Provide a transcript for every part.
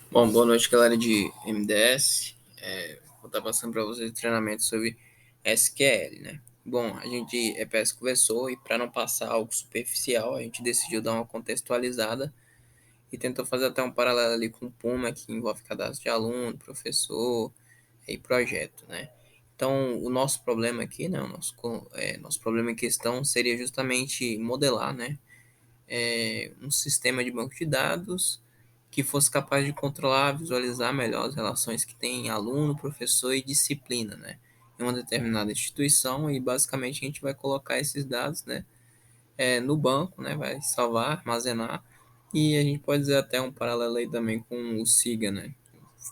Bom, boa noite, galera de MDS. Vou estar passando para vocês o treinamento sobre SQL, né? Bom, a gente EPS conversou e para não passar algo superficial, a gente decidiu dar uma contextualizada e tentou fazer até um paralelo ali com o Puma, que envolve cadastro de aluno, professor e projeto, né? Então, o nosso problema aqui, né, nosso problema em questão seria justamente modelar, né, um sistema de banco de dados que fosse capaz de controlar, visualizar melhor as relações que tem aluno, professor e disciplina, né, em uma determinada instituição e basicamente a gente vai colocar esses dados, né, no banco, né, vai salvar, armazenar e a gente pode dizer até um paralelo aí também com o SIGA, né,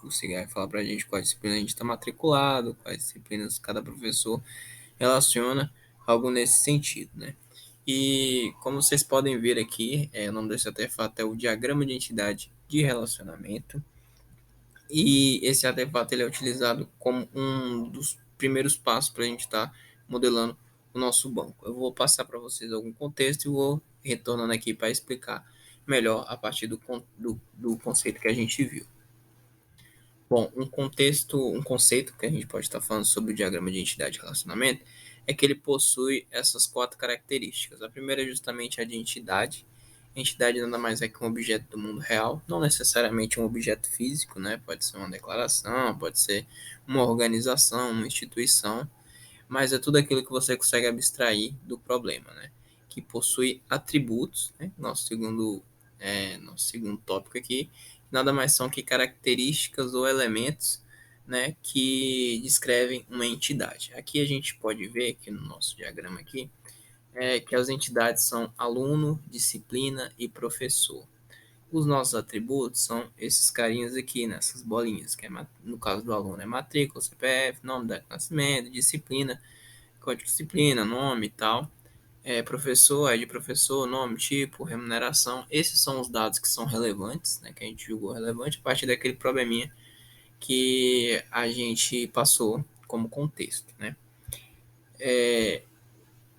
o SIGA vai falar para a gente quais disciplinas a gente está matriculado, quais disciplinas cada professor relaciona, algo nesse sentido, né. E como vocês podem ver aqui, o nome desse artefato é o diagrama de entidade de relacionamento. E esse artefato ele é utilizado como um dos primeiros passos para a gente estar modelando o nosso banco. Eu vou passar para vocês algum contexto e vou retornando aqui para explicar melhor a partir do conceito que a gente viu. Bom, um conceito que a gente pode estar falando sobre o diagrama de entidade de relacionamento é que ele possui essas quatro características. A primeira é justamente a de entidade. A entidade nada mais é que um objeto do mundo real, não necessariamente um objeto físico, né? Pode ser uma declaração, pode ser uma organização, uma instituição, mas é tudo aquilo que você consegue abstrair do problema, né? Que possui atributos, né? Nosso segundo tópico aqui, nada mais são que características ou elementos, né, que descrevem uma entidade. Aqui a gente pode ver, aqui no nosso diagrama aqui, que as entidades são aluno, disciplina e professor. Os nossos atributos são esses carinhas aqui, nessas bolinhas, que no caso do aluno é matrícula, CPF, nome, data de nascimento, disciplina, código de disciplina, nome e tal. Professor, é de professor, nome, tipo, remuneração. Esses são os dados que são relevantes, né, que a gente julgou relevante a partir daquele probleminha que a gente passou como contexto, né.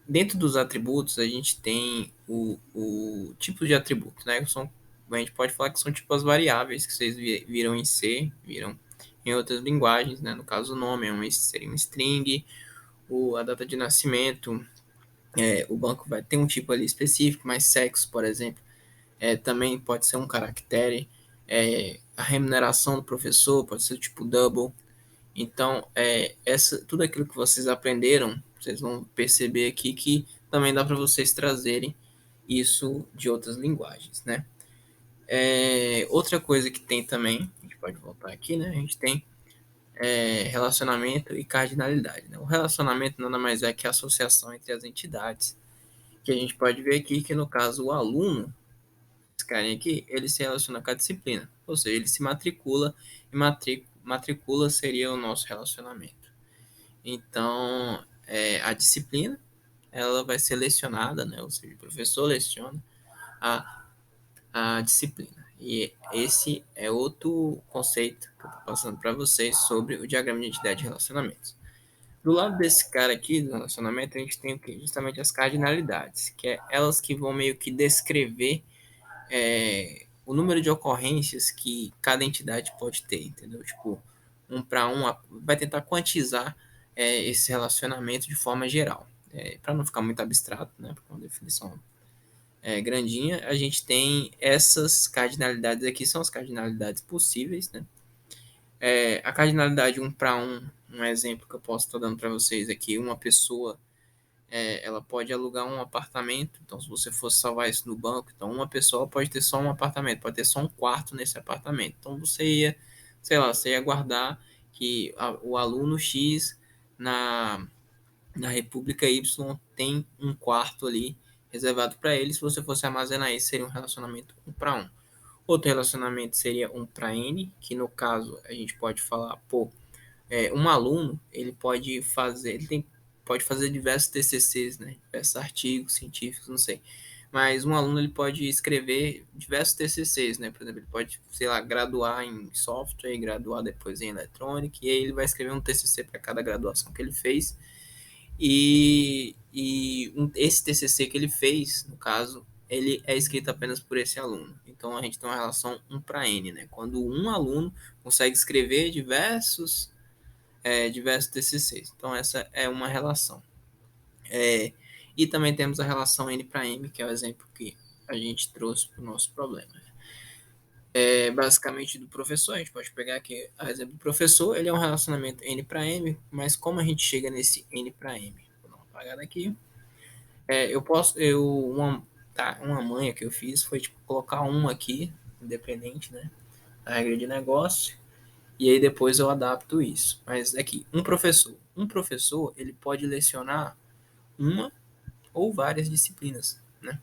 Dentro dos atributos, a gente tem o tipo de atributo, né, a gente pode falar que são tipo as variáveis que vocês viram em C, viram em outras linguagens, né, no caso o nome seria um string, a data de nascimento, o banco vai ter um tipo ali específico, mas sexo, por exemplo, também pode ser um caractere. A remuneração do professor pode ser tipo double. Então, tudo aquilo que vocês aprenderam, vocês vão perceber aqui que também dá para vocês trazerem isso de outras linguagens, né? Outra coisa que tem também, a gente pode voltar aqui, né? A gente tem relacionamento e cardinalidade, né? O relacionamento nada mais é que a associação entre as entidades, que a gente pode ver aqui que no caso o aluno, esse carinha aqui, ele se relaciona com a disciplina, ou seja, ele se matricula e matricula seria o nosso relacionamento. Então, a disciplina, ela vai ser lecionada, né? Ou seja, o professor leciona a, a disciplina. E esse é outro conceito que eu estou passando para vocês sobre o diagrama de identidade de relacionamentos. Do lado desse cara aqui, do relacionamento, a gente tem justamente as cardinalidades, que é elas que vão meio que descrever o número de ocorrências que cada entidade pode ter, entendeu? Tipo, um para um, vai tentar quantizar esse relacionamento de forma geral. Para não ficar muito abstrato, né? Porque é uma definição grandinha, a gente tem essas cardinalidades aqui, são as cardinalidades possíveis, né? A cardinalidade um para um exemplo que eu posso estar dando para vocês aqui, uma pessoa ela pode alugar um apartamento. Então, se você fosse salvar isso no banco, então uma pessoa pode ter só um apartamento, pode ter só um quarto nesse apartamento. Então, você ia, sei lá, você ia guardar que o aluno X na, na República Y tem um quarto ali reservado para ele. Se você fosse armazenar isso, seria um relacionamento um para um. Outro relacionamento seria um para N, que no caso a gente pode falar, pô, um aluno, pode fazer diversos TCCs, né? Diversos artigos científicos, não sei. Mas um aluno ele pode escrever diversos TCCs, né? Por exemplo, ele pode, sei lá, graduar em software e graduar depois em eletrônica, e aí ele vai escrever um TCC para cada graduação que ele fez. Esse TCC que ele fez, no caso, ele é escrito apenas por esse aluno. Então a gente tem uma relação 1 para n, né? Quando um aluno consegue escrever diversos TCCs. Então essa é uma relação. E também temos a relação n para m, que é o exemplo que a gente trouxe para o nosso problema. Basicamente do professor, a gente pode pegar aqui o exemplo do professor, ele é um relacionamento n para m, mas como a gente chega nesse n para m? Vou dar uma apagada aqui. Uma manha que eu fiz foi tipo, colocar um aqui, independente, né? A regra de negócio, e aí depois eu adapto isso. Mas aqui, um professor, ele pode lecionar uma ou várias disciplinas, né?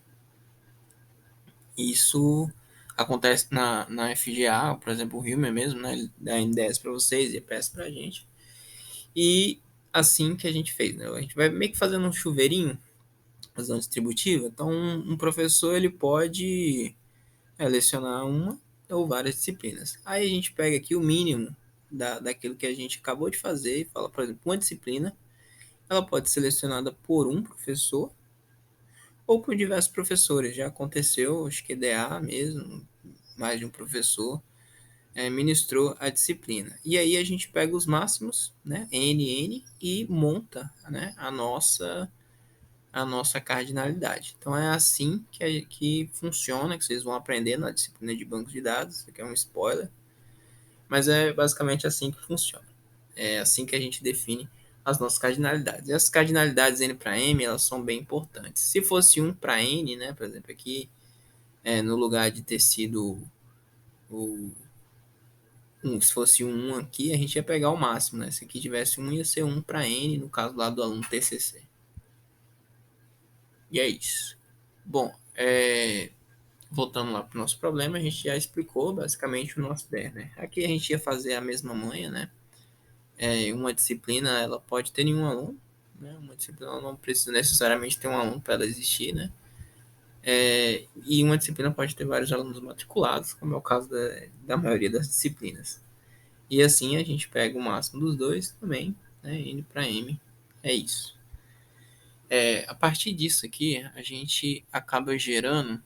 Isso acontece na FGA, por exemplo, o Hilmer mesmo, né? Ele dá N10 para vocês e EPS para a gente. E assim que a gente fez, né? A gente vai meio que fazendo um chuveirinho, razão distributiva. Então, um professor ele pode lecionar uma ou várias disciplinas. Aí a gente pega aqui o mínimo daquilo que a gente acabou de fazer e fala, por exemplo, uma disciplina, ela pode ser selecionada por um professor ou por diversos professores. Já aconteceu, acho que EDA mesmo, mais de um professor ministrou a disciplina. E aí a gente pega os máximos, né, NN, e monta, né, a nossa cardinalidade. Então é assim que funciona, que vocês vão aprender na disciplina de banco de dados. Isso aqui é um spoiler, mas é basicamente assim que funciona. É assim que a gente define as nossas cardinalidades. E as cardinalidades N para M, elas são bem importantes. Se fosse 1 para N, né, por exemplo, aqui, no lugar de ter sido o se fosse um 1 aqui, a gente ia pegar o máximo, né? Se aqui tivesse 1, ia ser 1 para N, no caso lá do aluno TCC. E é isso. Bom, voltando lá para o nosso problema, a gente já explicou basicamente o nosso DER, né? Aqui a gente ia fazer a mesma manha, né? Uma disciplina, ela pode ter nenhum aluno, né? Uma disciplina ela não precisa necessariamente ter um aluno para ela existir, né? E uma disciplina pode ter vários alunos matriculados, como é o caso da maioria das disciplinas. E assim a gente pega o máximo dos dois também, né? N para M, é isso. A partir disso aqui, a gente acaba gerando.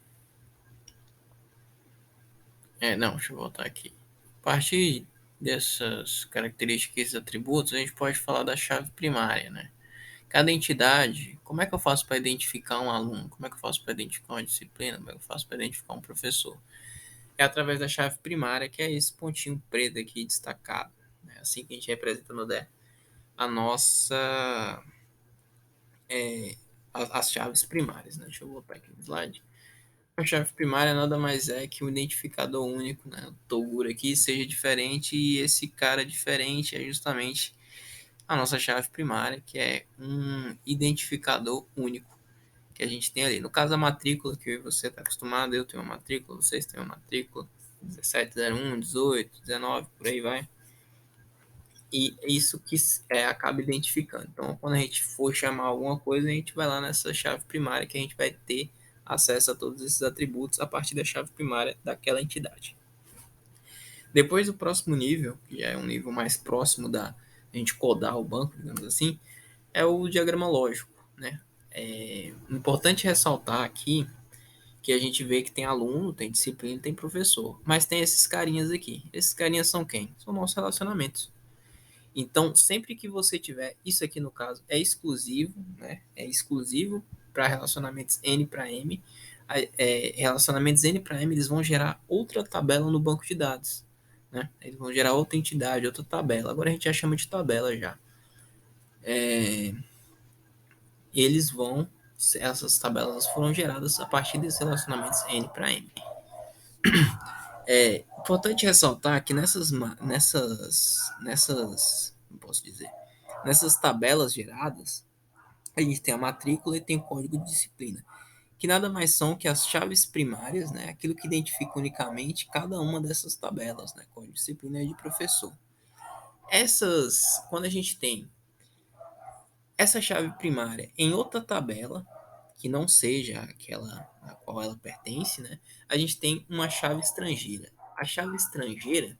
Não, deixa eu voltar aqui. A partir dessas características e atributos, a gente pode falar da chave primária, né? Cada entidade, como é que eu faço para identificar um aluno? Como é que eu faço para identificar uma disciplina? Como é que eu faço para identificar um professor? É através da chave primária, que é esse pontinho preto aqui destacado. É assim que a gente representa no DE a nossa, as chaves primárias, né? Deixa eu voltar aqui no slide. A chave primária nada mais é que um identificador único, né? O Toguro aqui seja diferente e esse cara diferente é justamente a nossa chave primária, que é um identificador único que a gente tem ali. No caso da matrícula, que você está acostumado, eu tenho uma matrícula, vocês têm uma matrícula, 1701, 18, 19, por aí vai. E é isso que acaba identificando. Então, quando a gente for chamar alguma coisa, a gente vai lá nessa chave primária que a gente vai ter acesso a todos esses atributos a partir da chave primária daquela entidade. Depois, o próximo nível, que já é um nível mais próximo da a gente codar o banco, digamos assim, é o diagrama lógico, né? É importante ressaltar aqui que a gente vê que tem aluno, tem disciplina, tem professor, mas tem esses carinhas aqui. Esses carinhas são quem? São nossos relacionamentos. Então, sempre que você tiver, isso aqui no caso é exclusivo, né? É exclusivo para relacionamentos N para M. Relacionamentos N para M, eles vão gerar outra tabela no banco de dados, né? Eles vão gerar outra entidade, outra tabela. Agora a gente já chama de tabela já. Eles vão, essas tabelas foram geradas a partir desses relacionamentos N para M. É importante ressaltar que não posso dizer, nessas tabelas geradas, a gente tem a matrícula e tem o código de disciplina, que nada mais são que as chaves primárias, né? Aquilo que identifica unicamente cada uma dessas tabelas, né? Código de disciplina e de professor. Quando a gente tem essa chave primária em outra tabela, que não seja aquela a qual ela pertence, né? A gente tem uma chave estrangeira. A chave estrangeira,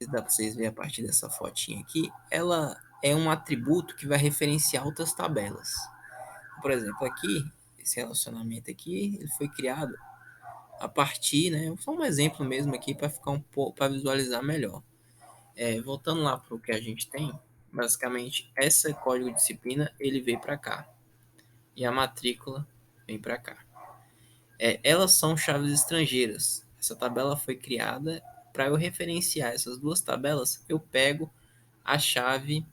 dá para vocês verem a partir dessa fotinha aqui, ela é um atributo que vai referenciar outras tabelas. Por exemplo, aqui esse relacionamento aqui, ele foi criado a partir, né? Só um exemplo mesmo aqui para ficar um pouco, para visualizar melhor. Voltando lá para o que a gente tem, basicamente, esse código de disciplina, ele veio para cá. E a matrícula vem para cá. Elas são chaves estrangeiras. Essa tabela foi criada para eu referenciar essas duas tabelas. Eu pego a chave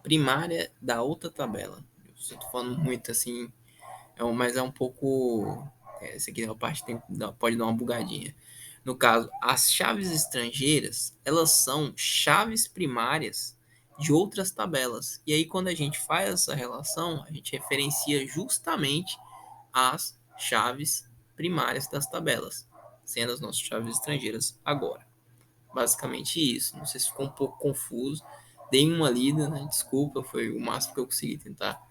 primária da outra tabela. Eu estou falando muito assim, mas é um pouco. Essa aqui é uma parte que pode dar uma bugadinha. No caso, as chaves estrangeiras, elas são chaves primárias de outras tabelas. E aí, quando a gente faz essa relação, a gente referencia justamente as chaves primárias das tabelas, sendo as nossas chaves estrangeiras agora. Basicamente isso. Não sei se ficou um pouco confuso. Dei uma lida, né? Desculpa, foi o máximo que eu consegui tentar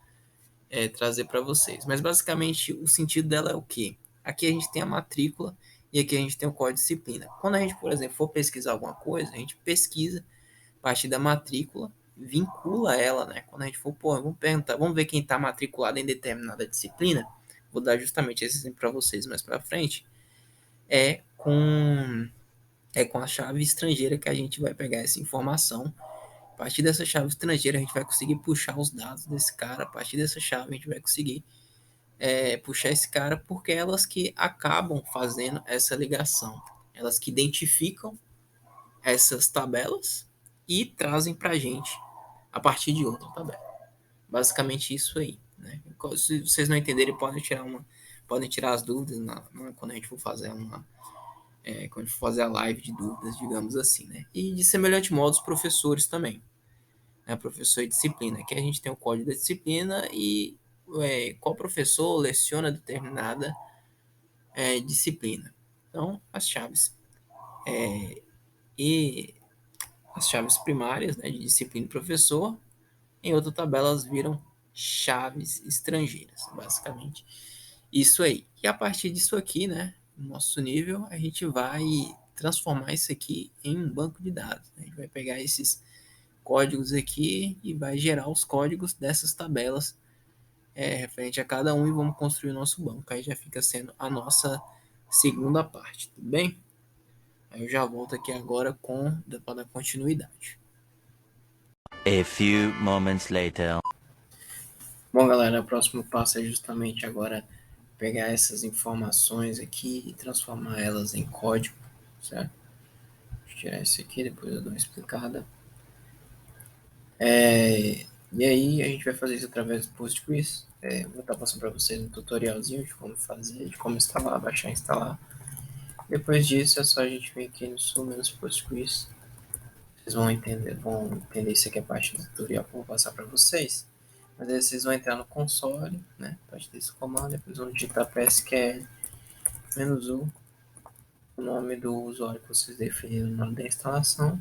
trazer para vocês. Mas basicamente o sentido dela é o quê? Aqui a gente tem a matrícula e aqui a gente tem o código de disciplina. Quando a gente, por exemplo, for pesquisar alguma coisa, a gente pesquisa a partir da matrícula, vincula ela, né? Quando a gente for, pô, vamos perguntar, vamos ver quem está matriculado em determinada disciplina. Vou dar justamente esse exemplo para vocês mais para frente. É com a chave estrangeira que a gente vai pegar essa informação. A partir dessa chave estrangeira, a gente vai conseguir puxar os dados desse cara. A partir dessa chave, a gente vai conseguir puxar esse cara, porque é elas que acabam fazendo essa ligação. Elas que identificam essas tabelas e trazem para a gente a partir de outra tabela. Basicamente isso aí. Né? Se vocês não entenderem, podem tirar as dúvidas quando a gente for fazer quando a gente for fazer a live de dúvidas, digamos assim. Né? E de semelhante modo, os professores também. Né? Professor e disciplina. Aqui a gente tem o código da disciplina e qual professor leciona determinada disciplina. Então, e as chaves primárias, né, de disciplina e professor, em outra tabela elas viram chaves estrangeiras, basicamente. Isso aí. E a partir disso aqui, né, no nosso nível, a gente vai transformar isso aqui em um banco de dados. Né? A gente vai pegar esses códigos aqui e vai gerar os códigos dessas tabelas referente a cada um e vamos construir o nosso banco. Aí já fica sendo a nossa segunda parte, tudo bem? Aí eu já volto aqui agora para dar continuidade. A few moments later. Bom, galera, o próximo passo é justamente agora pegar essas informações aqui e transformar elas em código, certo? Vou tirar isso aqui, depois eu dou uma explicada. E aí a gente vai fazer isso através do PostGIS. Vou estar passando para vocês um tutorialzinho de como fazer, de como instalar, baixar e instalar. Depois disso é só a gente vir aqui no Sumenos PostGIS. Vocês vão entender isso aqui é parte do tutorial que eu vou passar para vocês. Mas aí vocês vão entrar no console, né? A partir desse comando, depois vão digitar PSQL -u, o nome do usuário que vocês definiram no nome da instalação,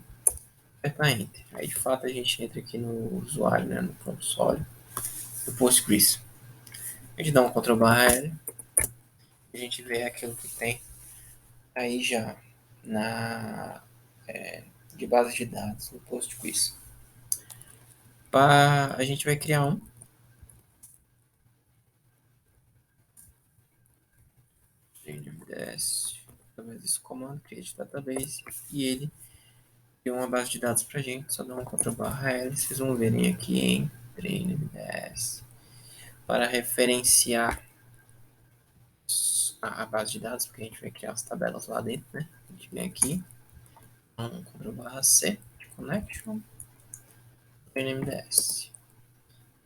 apertar Enter. Aí de fato a gente entra aqui no usuário, né? No console do PostGIS. A gente dá um Ctrl+L, a gente vê aquilo que tem aí já na de base de dados no PostGIS. A gente vai criar um CNMDS, através desse comando create database, e ele deu uma base de dados pra gente, só dá um Ctrl+L, vocês vão verem aqui em CNMDS, para referenciar a base de dados, porque a gente vai criar as tabelas lá dentro, né? A gente vem aqui, um Ctrl+C de connection, CNMDS.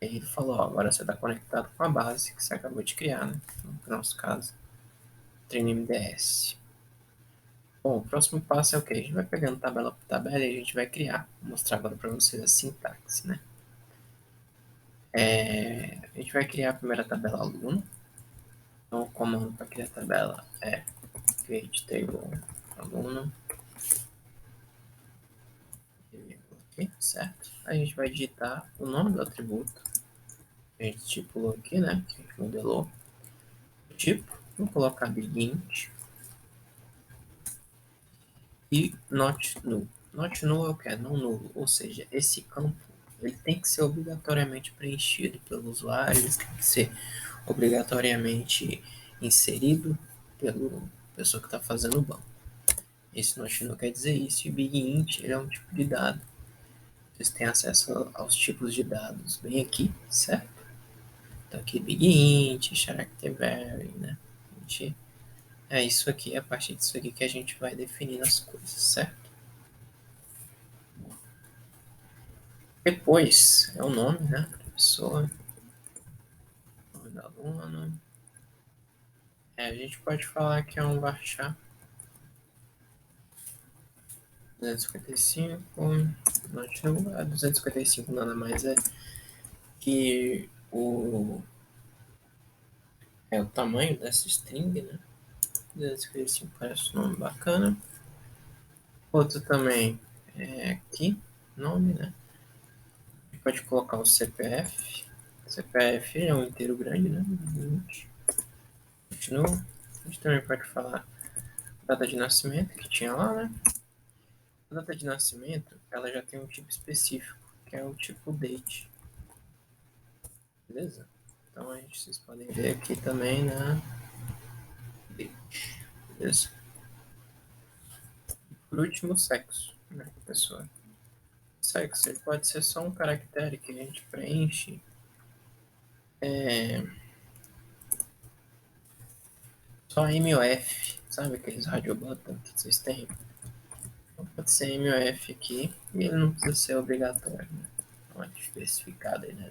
E aí ele falou, ó, agora você está conectado com a base que você acabou de criar, né? No nosso caso, TreinMDS. Bom, o próximo passo é o que? A gente vai pegando tabela por tabela e a gente vai criar. Vou mostrar agora para vocês a sintaxe, né? A gente vai criar a primeira tabela aluno. Então, o comando para criar a tabela é create table aluno. Aqui, certo? A gente vai digitar o nome do atributo que a gente estipulou aqui, né? Que a gente modelou. O tipo, vou colocar begin e not null. Not null é o que? Não nulo, ou seja, esse campo ele tem que ser obrigatoriamente preenchido pelo usuário, ele tem que ser obrigatoriamente inserido pela pessoa que está fazendo o banco. Esse Notch não quer dizer isso, e o Big Int ele é um tipo de dado. Vocês têm acesso aos tipos de dados bem aqui, certo? Então aqui Big Int, Character Vary, né? É isso aqui, é a partir disso aqui que a gente vai definindo as coisas, certo? Depois é o nome, né? Da pessoa, nome do aluno. A gente pode falar que é um varchar 255, não, 255 nada mais é que é o tamanho dessa string, né? 255 parece um nome bacana. Outro também é aqui, nome, né? A gente pode colocar o CPF. O CPF é um inteiro grande, né? 20. Continua. A gente também pode falar data de nascimento, que tinha lá, né? A data de nascimento, ela já tem um tipo específico, que é o tipo date. Beleza? Então, vocês podem ver aqui também na date. Beleza? Por último, sexo, né, pessoal? Sexo, ele pode ser só um caractere que a gente preenche só M ou F, sabe aqueles radio button que vocês têm? Então, pode ser M ou F aqui, e ele não precisa ser obrigatório, né? Então, é especificado aí, né?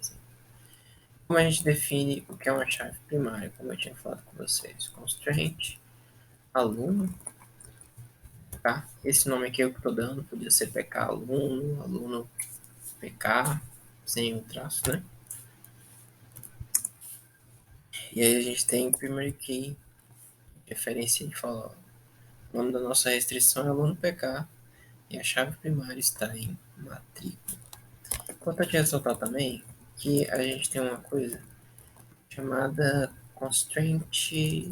Como a gente define o que é uma chave primária, como eu tinha falado com vocês? Constraint, aluno, tá? Esse nome aqui é o que eu estou dando, podia ser PK aluno, aluno PK, sem o traço, né? E aí a gente tem primary key, referência de falar, o nome da nossa restrição é aluno PK e a chave primária está em matrícula. Importante ressaltar também que a gente tem uma coisa chamada constraint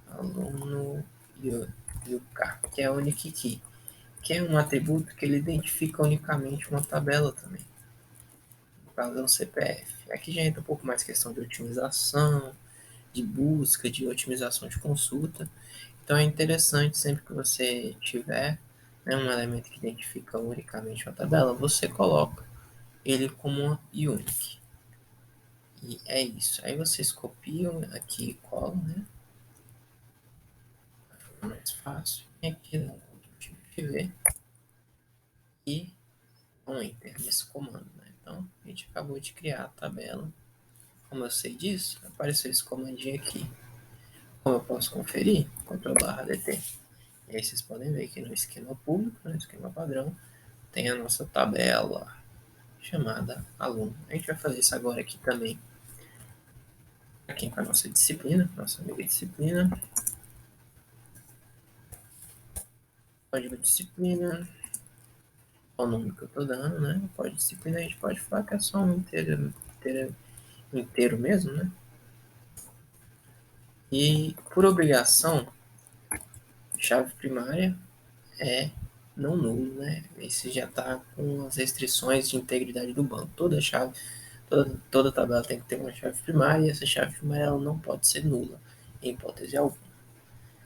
aluno UK, que é a unique key, que é um atributo que ele identifica unicamente uma tabela também, no caso é um CPF. Aqui já entra um pouco mais questão de otimização, de busca, de otimização de consulta. Então é interessante sempre que você tiver, né, um elemento que identifica unicamente uma tabela, você coloca ele como uma unique. E é isso. Aí vocês copiam aqui e colam, né? Fica mais fácil. E aqui dá um Ctrl V e um Enter nesse comando, né? Então a gente acabou de criar a tabela. Como eu sei disso, apareceu esse comandinho aqui. Como eu posso conferir? Ctrl+DT. E aí vocês podem ver que no esquema público, no esquema padrão, tem a nossa tabela chamada aluno. A gente vai fazer isso agora aqui também, aqui com a nossa disciplina, nossa amiga disciplina. Código disciplina, o nome que eu estou dando, né? Código disciplina a gente pode falar que é só um inteiro mesmo, né? E por obrigação, chave primária é não nulo, né? Esse já está com as restrições de integridade do banco. Toda chave, toda tabela tem que ter uma chave primária e essa chave primária ela não pode ser nula, em hipótese alguma.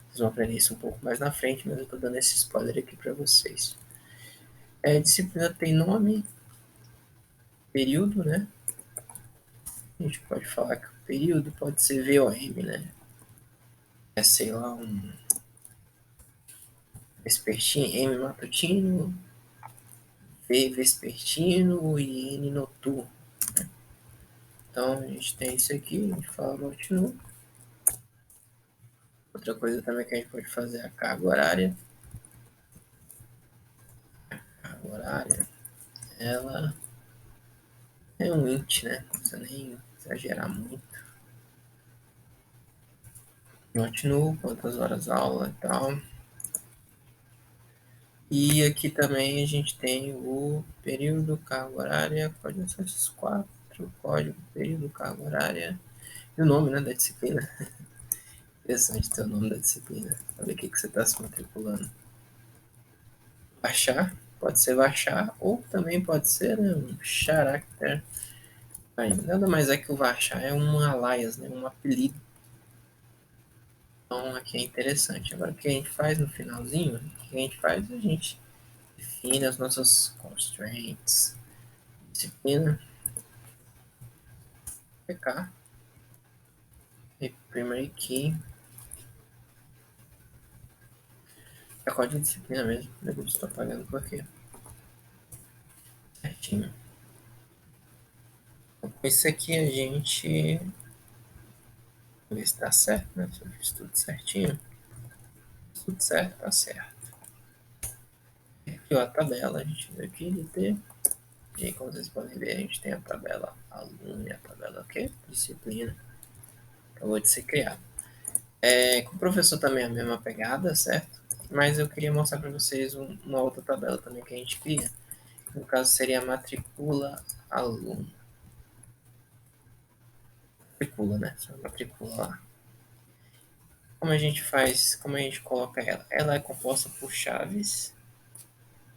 Vocês vão aprender isso um pouco mais na frente, mas eu estou dando esse spoiler aqui para vocês. Disciplina tem nome, período, né? A gente pode falar que o período pode ser VOM, né? Sei lá, um vespertino, M matutino, V vespertino e N noturno. Né? Então a gente tem isso aqui, a gente fala noturno. Outra coisa também que a gente pode fazer é a carga horária. A carga horária, ela é um int, né? Não precisa nem exagerar muito. Note quantas horas aula e tal. E aqui também a gente tem o período, carga horária, pode ser esses quatro, código, período, carga horária e o nome, né, da disciplina. Interessante ter o nome da disciplina, saber o que você está se matriculando. Baixar, pode ser varchar ou também pode ser, né, um character. Nada mais é que o varchar é um alias, né, um apelido. Então aqui é interessante. Agora o que a gente faz no finalzinho, o que a gente faz? A gente define as nossas constraints, disciplina, PK, primary key, é código de disciplina mesmo, eu estou pagando por quê? Certinho. Então, com isso aqui a gente ver se tá certo, né? Se eu fiz tudo certinho. Tudo certo, tá certo. Aqui ó, a tabela, a gente veio aqui de ter. E aí, como vocês podem ver, a gente tem a tabela aluno e a tabela o quê? Disciplina. Acabou de ser criado. Com o professor também é a mesma pegada, certo? Mas eu queria mostrar para vocês uma outra tabela também que a gente cria. No caso seria a matrícula aluno. Matrícula, né? Só matrícula lá. Como a gente faz, como a gente coloca ela? Ela é composta por chaves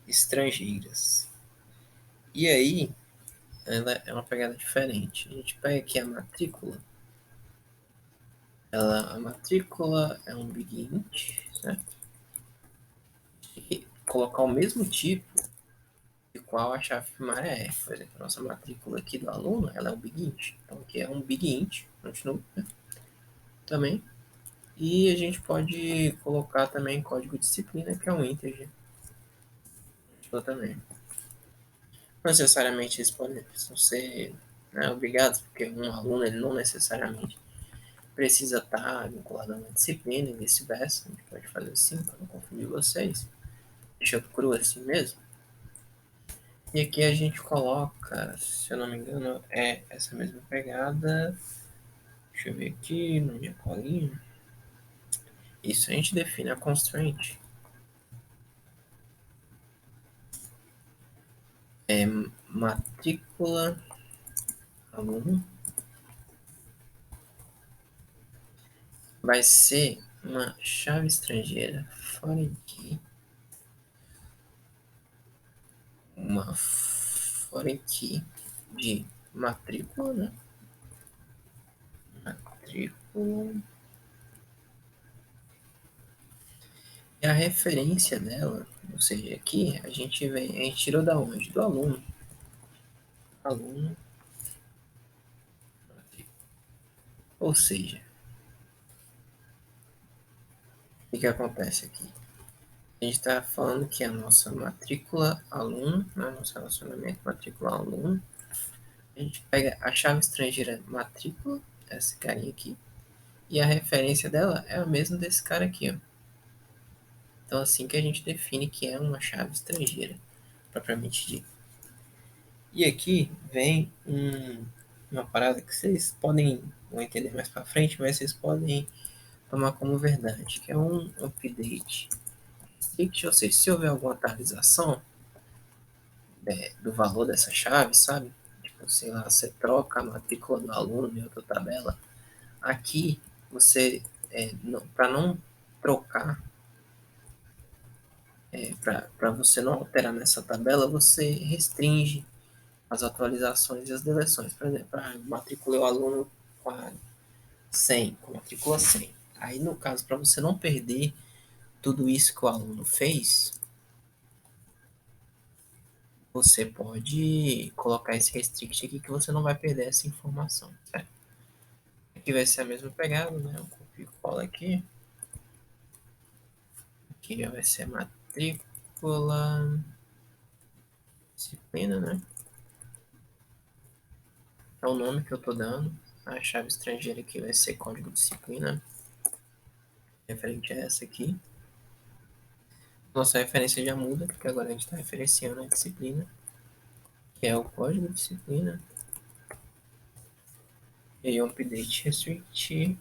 estrangeiras. E aí, ela é uma pegada diferente. A gente pega aqui a matrícula. A matrícula é um big int, certo? E colocar o mesmo tipo de qual a chave primária é. Por exemplo, a nossa matrícula aqui do aluno, ela é um big int. Então aqui é um big int, continua, né? Também. E a gente pode colocar também código de disciplina, que é um integer. Continua também. Não necessariamente eles podem ser, né, obrigados, porque um aluno ele não necessariamente precisa estar vinculado a uma disciplina e vice-versa. A gente pode fazer assim para não confundir vocês. Deixa cru assim mesmo. E aqui a gente coloca, se eu não me engano, é essa mesma pegada. Deixa eu ver aqui na minha colinha. Isso a gente define a constraint. É matrícula aluno. Vai ser uma chave estrangeira foreign key. Uma foreign key de matrícula, né? Matrícula. E a referência dela, ou seja, aqui a gente tirou da onde? Do aluno. Aluno. Ou seja, o que acontece aqui? A gente está falando que a nossa matrícula aluno, né, nosso relacionamento matrícula aluno, a gente pega a chave estrangeira matrícula, essa carinha aqui, e a referência dela é a mesma desse cara aqui, ó. Então, assim que a gente define que é uma chave estrangeira, propriamente dita. E aqui vem uma parada que vocês vão entender mais para frente, mas vocês podem tomar como verdade, que é um update. Ou seja, se houver alguma atualização do valor dessa chave, sabe? Tipo, sei lá, você troca a matrícula do aluno em outra tabela. Aqui, você, para não trocar, para você não alterar nessa tabela, você restringe as atualizações e as deleções. Por exemplo, matriculei o aluno com a 100, com a matrícula 100. Aí, no caso, para você não perder tudo isso que o aluno fez, você pode colocar esse restrict aqui que você não vai perder essa informação, certo? Aqui vai ser a mesma pegada, né? Eu copio e colo aqui. Aqui já vai ser matrícula, disciplina, né? É o nome que eu tô dando. A chave estrangeira aqui vai ser código disciplina, referente a essa aqui. Nossa referência já muda, porque agora a gente está referenciando a disciplina, que é o código disciplina. E aí, update restrict.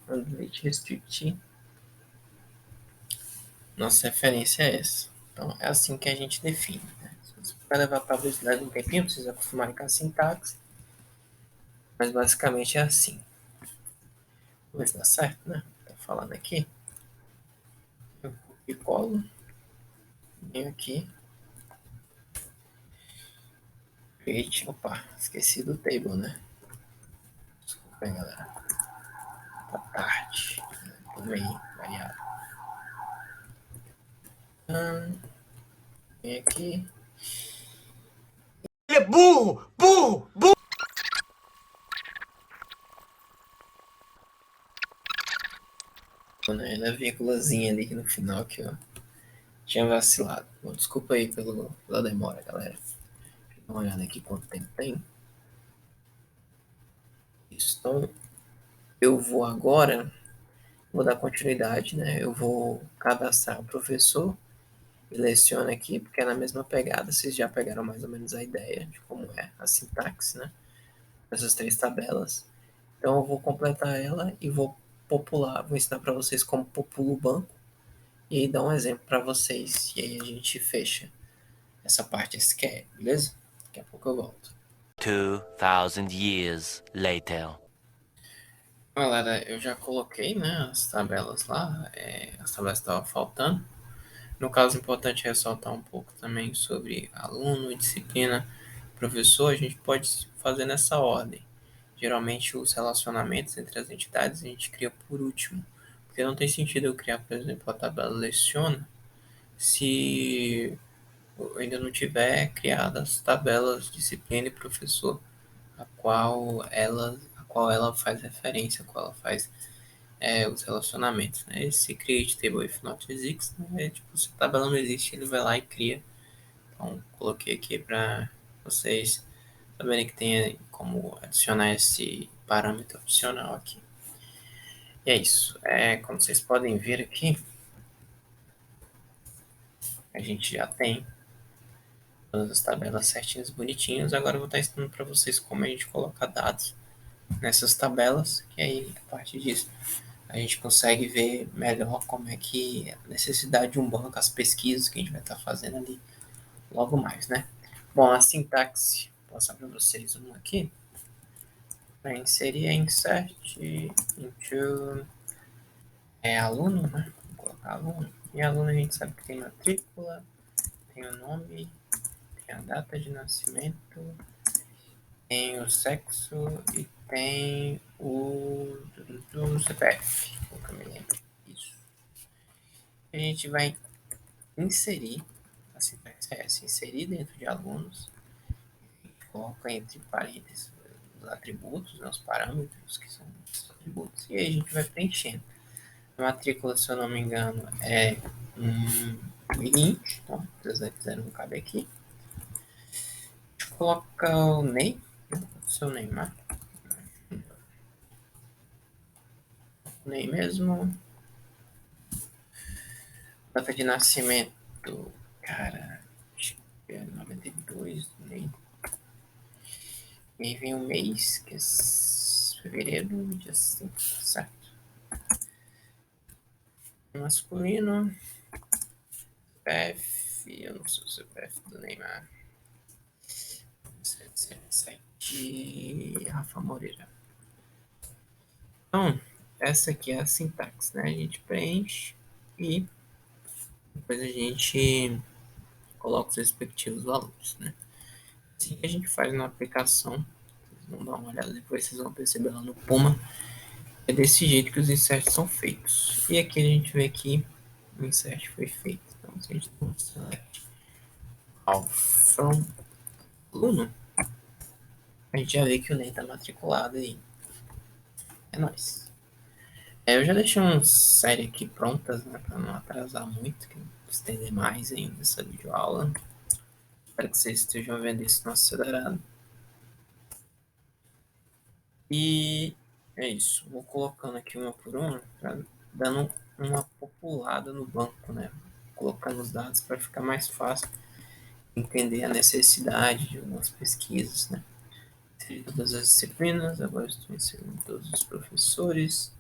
Nossa referência é essa. Então, é assim que a gente define. Né? Se você levar para a velocidade um tempinho, precisa acostumar com a sintaxe. Mas basicamente é assim. Vamos ver se dá certo, né? Tô falando aqui. Eu copio e colo. Venho aqui. Create, opa, esqueci do table, né? Desculpa aí, galera. Tá tarde. Vamos aí, variado. Vem aqui. Ele é burro! Burro! Burro! Né? Na vírgulazinha ali no final que eu tinha vacilado. Bom, desculpa aí pela demora, galera. Dá uma olhada aqui quanto tempo tem. Isso, então eu vou agora, vou dar continuidade, né? Eu vou cadastrar o professor e leciono aqui, porque é na mesma pegada, vocês já pegaram mais ou menos a ideia de como é a sintaxe, né? Essas três tabelas. Então eu vou completar ela e vou popular, vou ensinar para vocês como popula o banco e aí dar um exemplo para vocês. E aí a gente fecha essa parte SQL, beleza? Daqui a pouco eu volto. 2000 years later. Galera, eu já coloquei, né, as tabelas lá, as tabelas estavam faltando. No caso, importante é ressaltar um pouco também sobre aluno, disciplina, professor, a gente pode fazer nessa ordem. Geralmente, os relacionamentos entre as entidades a gente cria por último, porque não tem sentido eu criar, por exemplo, a tabela leciona se eu ainda não tiver criado as tabelas disciplina e professor, a qual ela faz referência, a qual ela faz os relacionamentos, né? Esse create table if not exists, né? É tipo, se a tabela não existe, ele vai lá e cria. Então, coloquei aqui para vocês saberem que tem como adicionar esse parâmetro opcional aqui. E é isso. Como vocês podem ver aqui, a gente já tem todas as tabelas certinhas, bonitinhas. Agora eu vou estar ensinando para vocês como a gente coloca dados nessas tabelas, que aí, a partir disso, a gente consegue ver melhor como é que a necessidade de um banco, as pesquisas que a gente vai estar fazendo ali logo mais, né? Bom, a sintaxe, vou passar para vocês uma aqui. Para inserir é insert into aluno, né? Vou colocar aluno. E aluno a gente sabe que tem matrícula, tem o nome, tem a data de nascimento, tem o sexo e tem do CPF, nunca me lembro. Isso. A gente vai inserir, a sintaxe é essa, inserir dentro de alunos, coloca entre parênteses os atributos, né, os parâmetros que são os atributos, e aí a gente vai preenchendo. A matrícula, se eu não me engano, é int, então, se vocês quiserem, não cabe aqui. A gente coloca o name, o seu Neymar, o name mesmo, data de nascimento, cara, acho que é 92, nem. E aí vem o mês, que é fevereiro, dia 5, certo? Masculino, CPF, eu não sei o CPF do Neymar. 777, Rafa Moreira. Então, essa aqui é a sintaxe, né? A gente preenche e depois a gente coloca os respectivos valores, né? Assim que a gente faz na aplicação, vocês vão dar uma olhada depois, vocês vão perceber lá no Puma, é desse jeito que os inserts são feitos. E aqui a gente vê que o insert foi feito. Então, se a gente tem um select all from aluno, a gente já vê que o Ney está matriculado aí. É nóis. Eu já deixei umas séries aqui prontas, né, para não atrasar muito, que estender mais ainda essa videoaula. Espero que vocês estejam vendo isso no acelerado. E é isso. Vou colocando aqui uma por uma, dando uma populada no banco, né? Colocando os dados para ficar mais fácil entender a necessidade de algumas pesquisas, né? Inseri todas as disciplinas, agora estou inserindo todos os professores.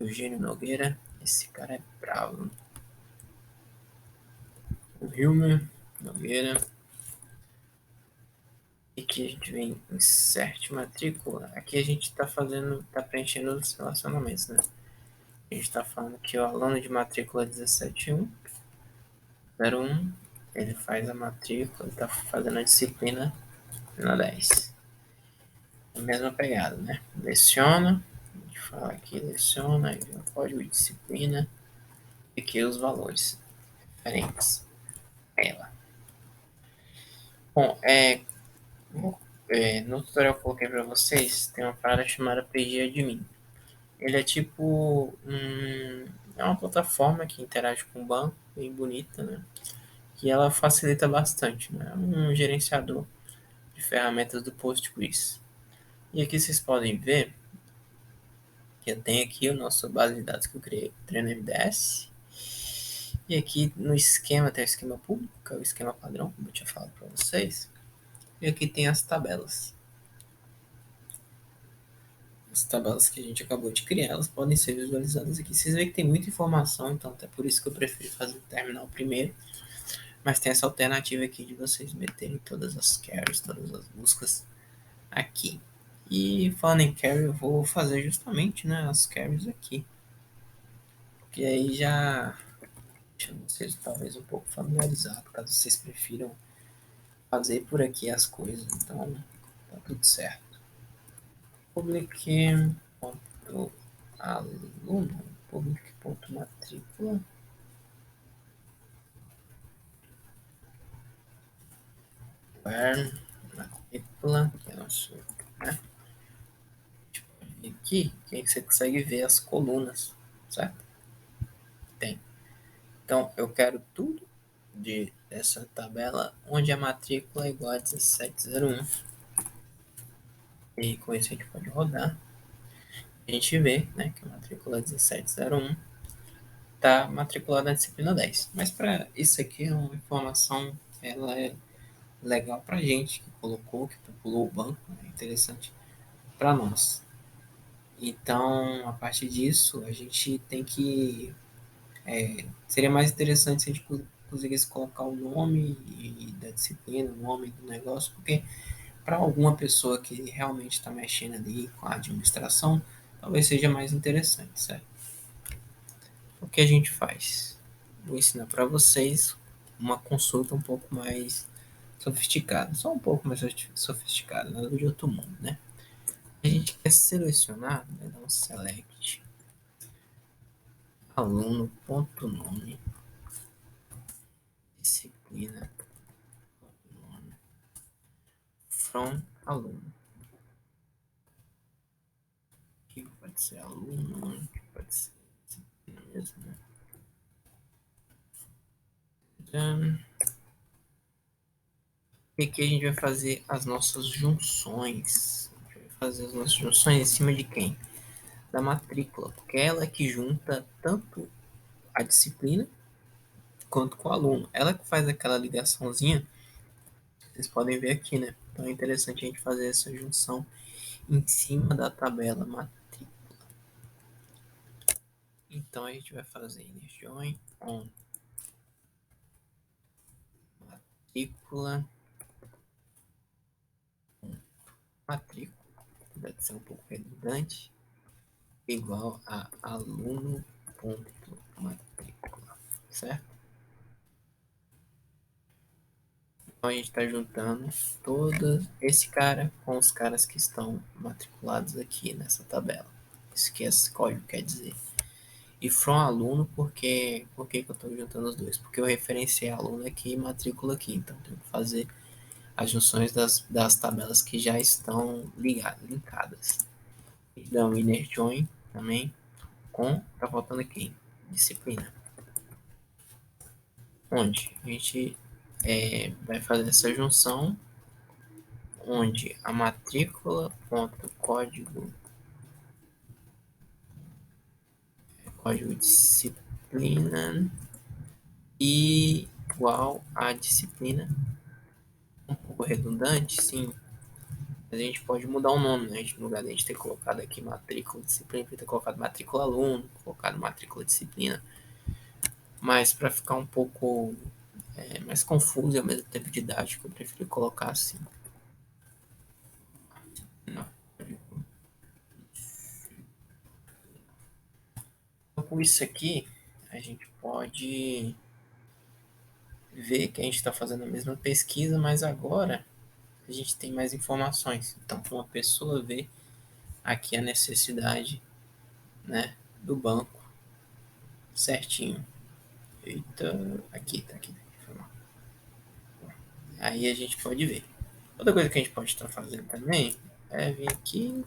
Eugênio Nogueira, esse cara é bravo. O Hilmer Nogueira. E aqui a gente vem insert matrícula. Aqui a gente está preenchendo os relacionamentos, né? A gente está falando que o aluno de matrícula 17101, ele faz a matrícula, ele está fazendo a disciplina disciplina 10. A mesma pegada, né? Leciona, a gente fala aqui, leciona, aí vem o código de disciplina, e aqui os valores referentes a ela. Bom, no tutorial que eu coloquei para vocês, tem uma parada chamada PG Admin. Ele é tipo é uma plataforma que interage com o banco, bem bonita, né? Que ela facilita bastante, né? É um gerenciador de ferramentas do Postgres. E aqui vocês podem ver que eu tenho aqui o nosso base de dados que eu criei, treino MDS. E aqui no esquema tem o esquema público, que é o esquema padrão, como eu tinha falado para vocês. E aqui tem as tabelas. As tabelas que a gente acabou de criar, elas podem ser visualizadas aqui. Vocês veem que tem muita informação, então até por isso que eu prefiro fazer o terminal primeiro. Mas tem essa alternativa aqui de vocês meterem todas as carries, todas as buscas aqui. E falando em carry, eu vou fazer justamente, né, as carries aqui. Porque aí já deixa vocês talvez um pouco familiarizados, caso vocês prefiram fazer por aqui as coisas. Então, tá tudo certo. Public.aluno, public.matrícula, where matrícula, que é nosso, né? E aqui, que você consegue ver as colunas, certo? Tem. Então, eu quero tudo dessa tabela onde a matrícula é igual a 1701. E com isso a gente pode rodar. A gente vê, né, que a matrícula 1701 está matriculada na disciplina 10. Mas para isso aqui é uma informação, ela é legal para a gente que colocou, que populou o banco, é interessante para nós. Então, a partir disso, a gente tem que seria mais interessante se a gente conseguisse colocar o nome da disciplina, o nome do negócio, porque para alguma pessoa que realmente está mexendo ali com a administração, talvez seja mais interessante, certo? O que a gente faz? Vou ensinar para vocês uma consulta um pouco mais sofisticada, só um pouco mais sofisticada, nada de outro mundo, né? A gente quer selecionar, né, dar um select aluno.nome disciplina nome from aluno, que pode ser aluno, que pode ser disciplina mesmo, né? E aqui a gente vai fazer as nossas junções. A gente vai fazer as nossas junções em cima de quem? Da matrícula, porque ela é que junta tanto a disciplina quanto com o aluno. Ela que faz aquela ligaçãozinha, vocês podem ver aqui, né? Então é interessante a gente fazer essa junção em cima da tabela matrícula. Então a gente vai fazer inner join on matrícula, deve ser um pouco redundante, igual a aluno.matrícula, certo? Então a gente está juntando todo esse cara com os caras que estão matriculados aqui nessa tabela. Isso que esse código quer dizer. E from aluno, por que eu estou juntando os dois? Porque eu referenciei aluno aqui e matrícula aqui. Então tenho que fazer as junções das tabelas que já estão linkadas. Então inner join também com, tá faltando aqui, disciplina. Onde a gente vai fazer essa junção onde a matrícula ponto código disciplina igual a disciplina, um pouco redundante, sim, mas a gente pode mudar o nome, né? No lugar de a gente ter colocado aqui matrícula disciplina, ter colocado matrícula aluno, colocado matrícula disciplina, mas para ficar um pouco mais confuso e ao mesmo tempo didático, eu prefiro colocar assim. Então, com isso aqui, a gente pode ver que a gente está fazendo a mesma pesquisa, mas agora a gente tem mais informações. Então, uma pessoa vê aqui a necessidade, né, do banco certinho. Eita, aqui. Aí a gente pode ver. Outra coisa que a gente pode estar fazendo também é vir aqui.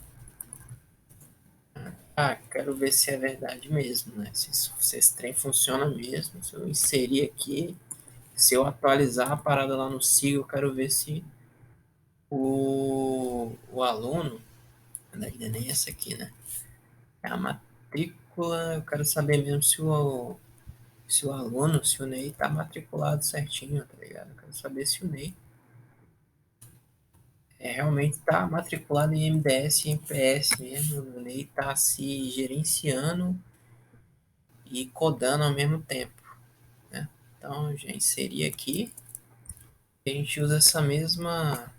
Quero ver se é verdade mesmo, né? Se esse trem funciona mesmo. Se eu inserir aqui, se eu atualizar a parada lá no SIG, eu quero ver se o aluno, na verdade, nem essa aqui, né? É a matrícula, eu quero saber mesmo se o aluno, se o Ney tá matriculado certinho, tá ligado? Eu quero saber se o Ney realmente tá matriculado em MDS e MPS mesmo, o Ney tá se gerenciando e codando ao mesmo tempo, né? Então, já inseri aqui, a gente usa essa mesma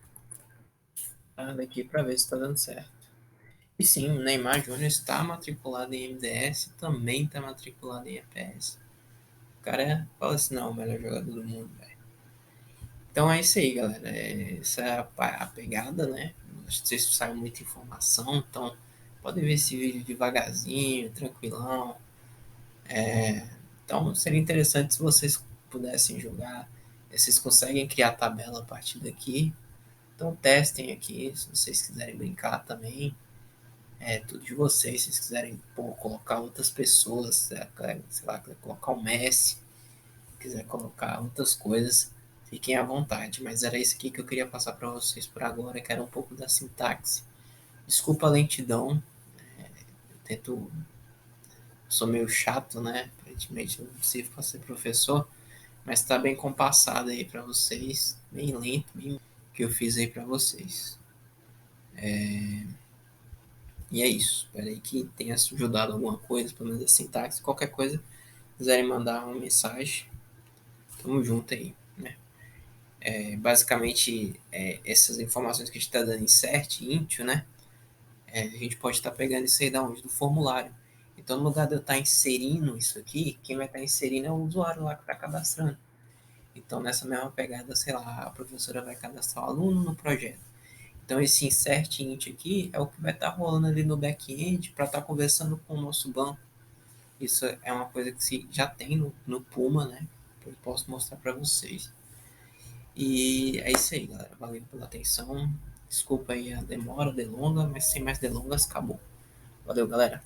parada aqui para ver se está dando certo. E sim, o Neymar Júnior está matriculado em MDS, também está matriculado em EPS. O cara fala assim, não, o melhor jogador do mundo, velho. Então é isso aí, galera. Essa é a pegada, né? Não sei se saiu muita informação, então podem ver esse vídeo devagarzinho, tranquilão. Então seria interessante se vocês pudessem jogar. Vocês conseguem criar tabela a partir daqui. Então testem aqui, se vocês quiserem brincar também. É tudo de vocês. Se vocês quiserem colocar outras pessoas, sei lá, colocar o Messi, quiser colocar outras coisas, fiquem à vontade. Mas era isso aqui que eu queria passar para vocês por agora, que era um pouco da sintaxe. Desculpa a lentidão, eu tento, sou meio chato, né? Aparentemente não consigo para ser professor, mas está bem compassado aí para vocês, bem lento, bem que eu fiz aí para vocês. E é isso. Espero aí que tenha ajudado alguma coisa, pelo menos a sintaxe. Qualquer coisa, quiserem mandar uma mensagem, tamo junto aí, né? Basicamente, essas informações que a gente está dando em cert, intio, né? A gente pode estar pegando isso aí da onde? Do formulário. Então, no lugar de eu estar inserindo isso aqui, quem vai estar inserindo é o usuário lá que está cadastrando. Então, nessa mesma pegada, sei lá, a professora vai cadastrar o aluno no projeto. Então, esse insert int aqui é o que vai estar rolando ali no back-end para estar conversando com o nosso banco. Isso é uma coisa que se já tem no Puma, né? Eu posso mostrar para vocês. E é isso aí, galera. Valeu pela atenção. Desculpa aí a demora, delonga, mas sem mais delongas, acabou. Valeu, galera.